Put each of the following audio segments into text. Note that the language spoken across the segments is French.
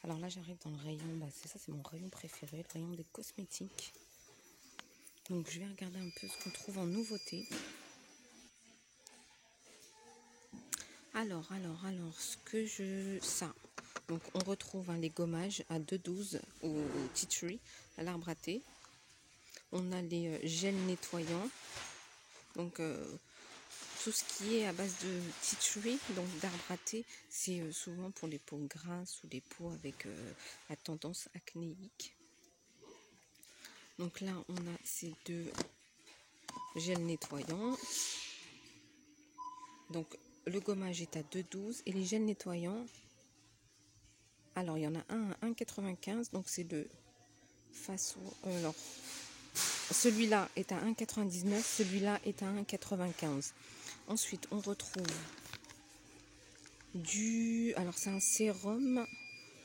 Alors là, j'arrive dans le rayon, c'est ça, c'est mon rayon préféré, le rayon des cosmétiques. Donc je vais regarder un peu ce qu'on trouve en nouveauté. Alors, ça. Donc on retrouve les gommages à 2,12 au tea tree, à l'arbre à thé. On a les gels nettoyants. Donc tout ce qui est à base de tea tree, donc d'arbre à thé, c'est souvent pour les peaux grasses ou les peaux avec la tendance acnéique. Donc là, on a ces deux gels nettoyants. Donc le gommage est à 2,12 et les gels nettoyants, alors il y en a un à 1,95, donc c'est le façon. Alors celui-là est à 1,99, celui-là est à 1,95. Ensuite, on retrouve alors c'est un sérum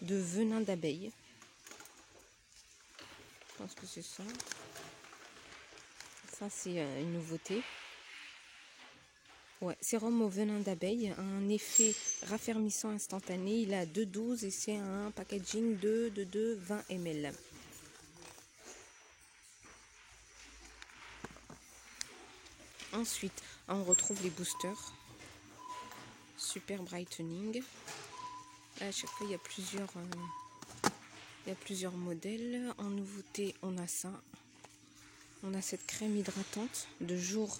de venin d'abeille. Je pense que c'est ça. Ça, c'est une nouveauté. Ouais, sérum au venin d'abeille, un effet raffermissant instantané. Il est à 2,12 et c'est un packaging de 20 ml. Ensuite, on retrouve les boosters. Super brightening. Là, à chaque fois, il y a plusieurs modèles. En nouveauté, on a ça. On a cette crème hydratante de jour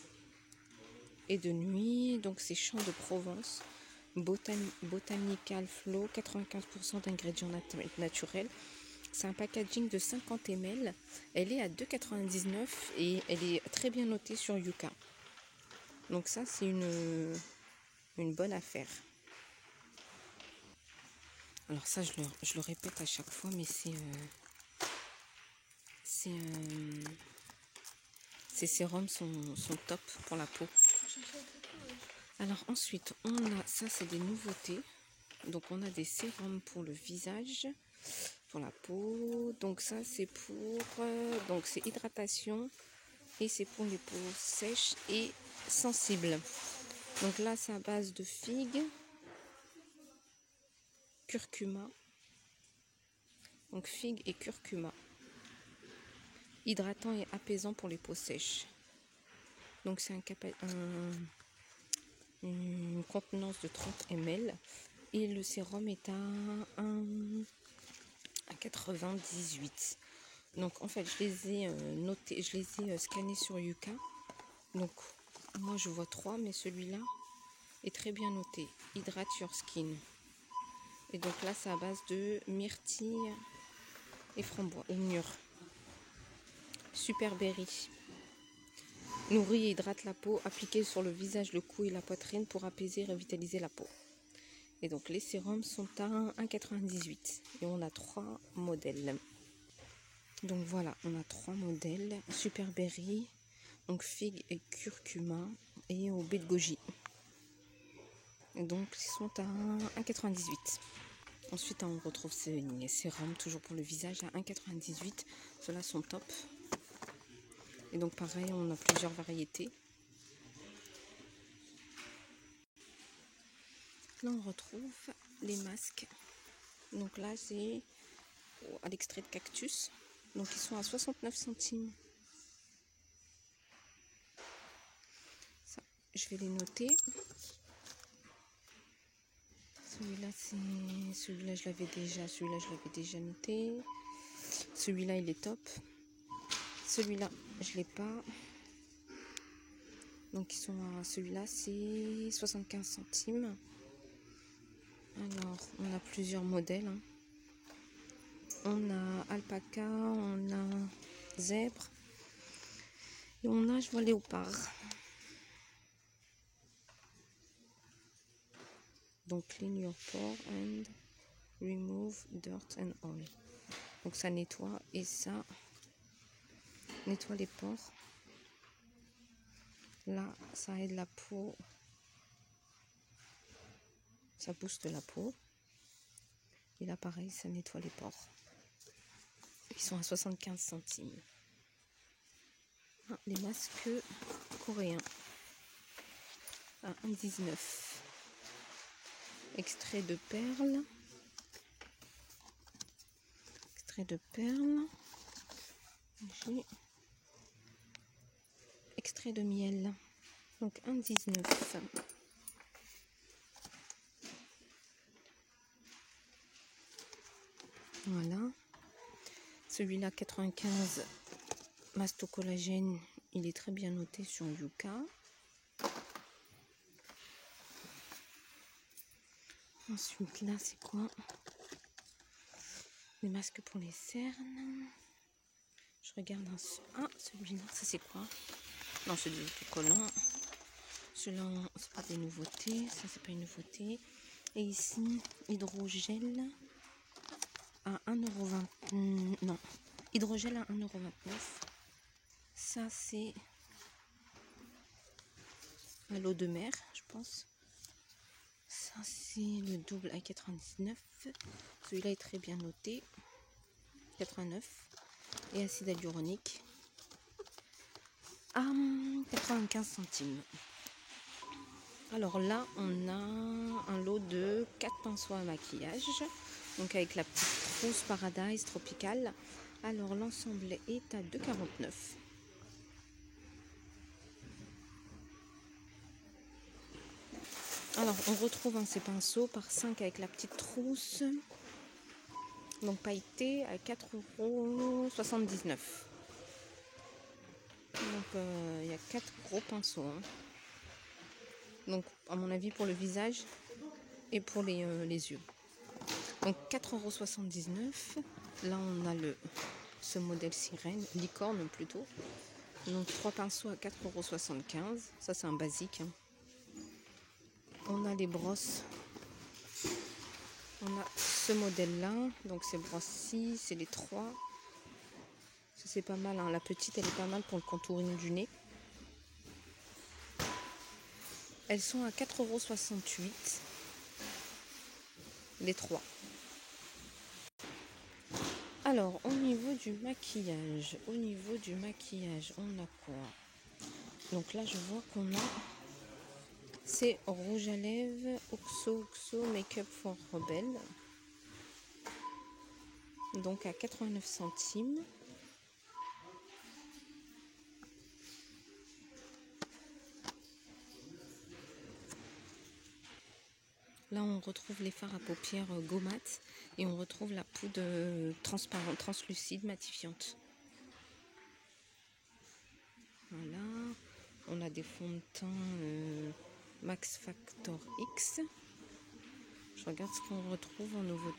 et de nuit. Donc, c'est Champs de Provence. Botanical Flow, 95% d'ingrédients naturels. C'est un packaging de 50 ml. Elle est à 2,99 et elle est très bien notée sur Yuka. Donc ça, c'est une bonne affaire. Alors ça, je le répète à chaque fois, mais ces sérums sont top pour la peau. Alors ensuite, on a, ça c'est des nouveautés. Donc on a des sérums pour le visage, pour la peau. Donc ça c'est donc c'est hydratation et c'est pour les peaux sèches et sensibles. Donc là c'est à base de figues, curcuma. Donc figue et curcuma. Hydratant et apaisant pour les peaux sèches. Donc c'est une contenance de 30 ml. Et le sérum est à 98. Donc en fait je les ai notés, je les ai scannés sur Yuka. Donc moi je vois 3, mais celui-là est très bien noté. Hydrate your skin. Et donc là c'est à base de myrtille et framboise et mûre. Super berry. Nourrit et hydrate la peau, appliqué sur le visage, le cou et la poitrine pour apaiser et revitaliser la peau. Et donc les sérums sont à 1,98 et on a 3 modèles. Donc voilà, on a 3 modèles. Super berry, donc figue et curcuma et au baie de goji. Et donc ils sont à 1,98. Ensuite on retrouve ces sérums toujours pour le visage à 1,98. Ceux-là sont top. Et donc pareil, on a plusieurs variétés. Là on retrouve les masques. Donc là c'est à l'extrait de cactus. Donc ils sont à 69 centimes. Ça, je vais les noter. Celui-là je l'avais déjà noté. Celui-là il est top. Celui-là je l'ai pas. Donc ils sont à celui-là c'est 75 centimes. Alors on a plusieurs modèles. On a alpaca, on a zèbre et on a, je vois, léopard. Donc clean your pore and remove dirt and oil. Donc ça nettoie et ça nettoie les pores. Là ça aide la peau, ça booste la peau. Et là pareil, ça nettoie les pores. Ils sont à 75 centimes. Les masques coréens à 1,19. Extrait de perles. extrait de perles. J'ai extrait de miel. Donc 1,19. Voilà. Celui-là 95 mastocollagène. Il est très bien noté sur Yuka. Ensuite là c'est quoi? Les masques pour les cernes. Je regarde un... Ah, celui-là, ça c'est quoi? Non, c'est des autocollants. Ceux-là, c'est pas des nouveautés. Ça, c'est pas une nouveauté. Et ici, hydrogel à 1,20 €. Non, hydrogel à 1,29 €. Ça, c'est à l'eau de mer, je pense. Ça, c'est le double à 99. Celui-là est très bien noté. 89. Et acide hyaluronique à 95 centimes. Alors là, on a un lot de 4 pinceaux à maquillage. Donc avec la petite trousse Paradise Tropical. Alors l'ensemble est à 2,49 €. Alors on retrouve ces pinceaux par 5 avec la petite trousse. Donc pailleté à 4,79 €. Donc il y a 4 gros pinceaux. Donc à mon avis pour le visage et pour les yeux. Donc 4,79 €. Là on a ce modèle sirène, licorne plutôt. Donc 3 pinceaux à 4,75 €. Ça c'est un basique. On a les brosses. On a ce modèle là. Donc ces brosses-ci, c'est les 3. Ça c'est pas mal. La petite elle est pas mal pour le contouring du nez. Elles sont à 4,68 €. Les 3. Alors, au niveau du maquillage, on a quoi? Donc là, je vois qu'on a, c'est rouge à lèvres, Oxo Make-up for Rebel. Donc à 89 centimes. Là, on retrouve les fards à paupières Gomat et on retrouve la poudre transparente, translucide, matifiante. Voilà. On a des fonds de teint Max Factor X. Je regarde ce qu'on retrouve en nouveauté.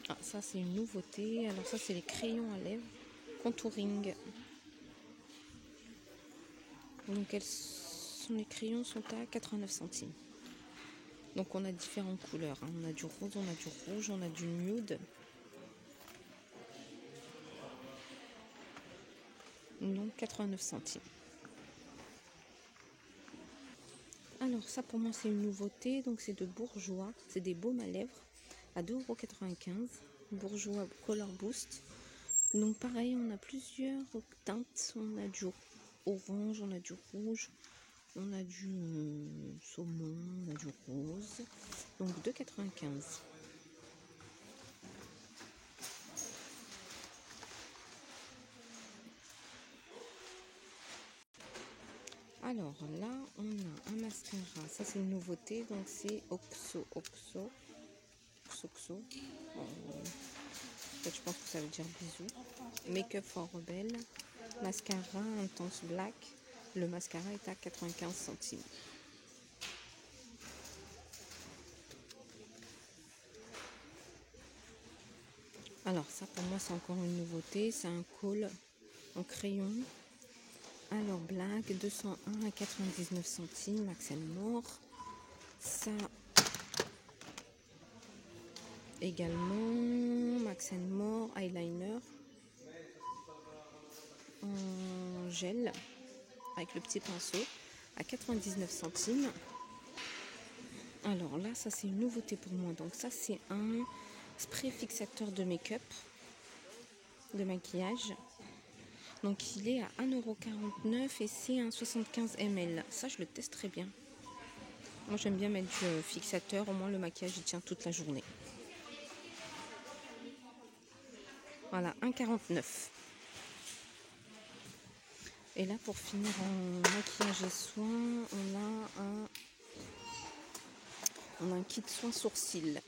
Ah, ça c'est une nouveauté. Alors ça c'est les crayons à lèvres contouring. Donc les crayons sont à 89 centimes. Donc on a différentes couleurs. On a du rose, on a du rouge, on a du nude. Donc 89 centimes. Alors ça pour moi c'est une nouveauté. Donc c'est de Bourjois. C'est des baumes à lèvres à 2,95 €. Bourjois Color Boost. Donc pareil, on a plusieurs teintes. On a du orange, on a du rouge, on a du saumon, on a du rose. Donc 2,95 €. Alors là, on a un mascara. Ça c'est une nouveauté. Donc c'est Oxo. Je pense que ça veut dire bisous. Make-up for Rebel. Mascara Intense Black. Le mascara est à 95 centimes. Alors ça pour moi c'est encore une nouveauté. C'est un col en crayon. Alors black 201 à 99 centimes. Max & More. Ça également Max & More eyeliner en gel avec le petit pinceau à 99 centimes. Alors là, ça c'est une nouveauté pour moi. Donc ça c'est un spray fixateur de make-up, de maquillage. Donc il est à 1,49 € et c'est un 75 ml. Ça je le teste très bien. Moi j'aime bien mettre du fixateur, au moins le maquillage il tient toute la journée. Voilà, 1,49. Et là, pour finir en maquillage et soins, on a un kit soins sourcils.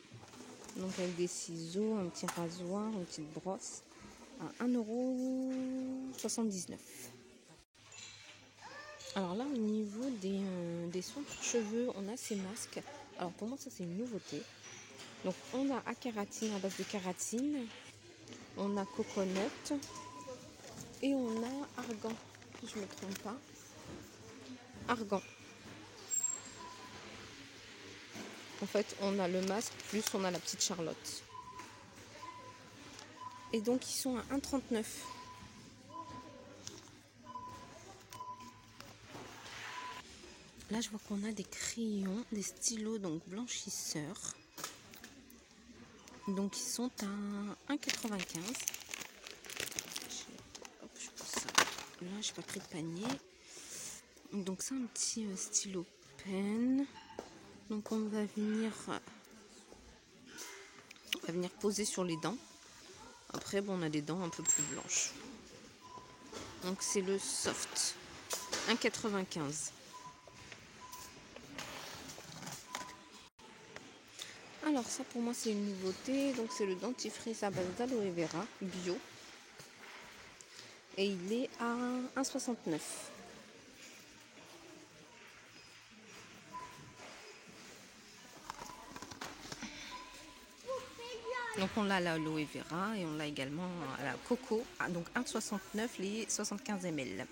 Donc avec des ciseaux, un petit rasoir, une petite brosse à 1,79 €. Alors là, au niveau des soins pour cheveux, on a ces masques. Alors pour moi, ça c'est une nouveauté. Donc on a akératine à base de kératine, on a coconut et on a argan, si je ne me trompe pas. Argan. En fait, on a le masque plus on a la petite Charlotte. Et donc ils sont à 1,39 €. Là, je vois qu'on a des crayons, des stylos donc blanchisseurs. Donc ils sont à 1,95 €. Hop, je pose ça. Là, j'ai pas pris de panier. Donc c'est un petit stylo pen. Donc on va venir poser sur les dents. Après, bon, on a des dents un peu plus blanches. Donc c'est le soft, 1,95 €. Alors ça pour moi c'est une nouveauté. Donc c'est le dentifrice à base d'aloe vera bio. Et il est à 1,69 €. Donc on l'a à l'aloe vera et on l'a également à la coco. Donc 1,69 € les 75 ml.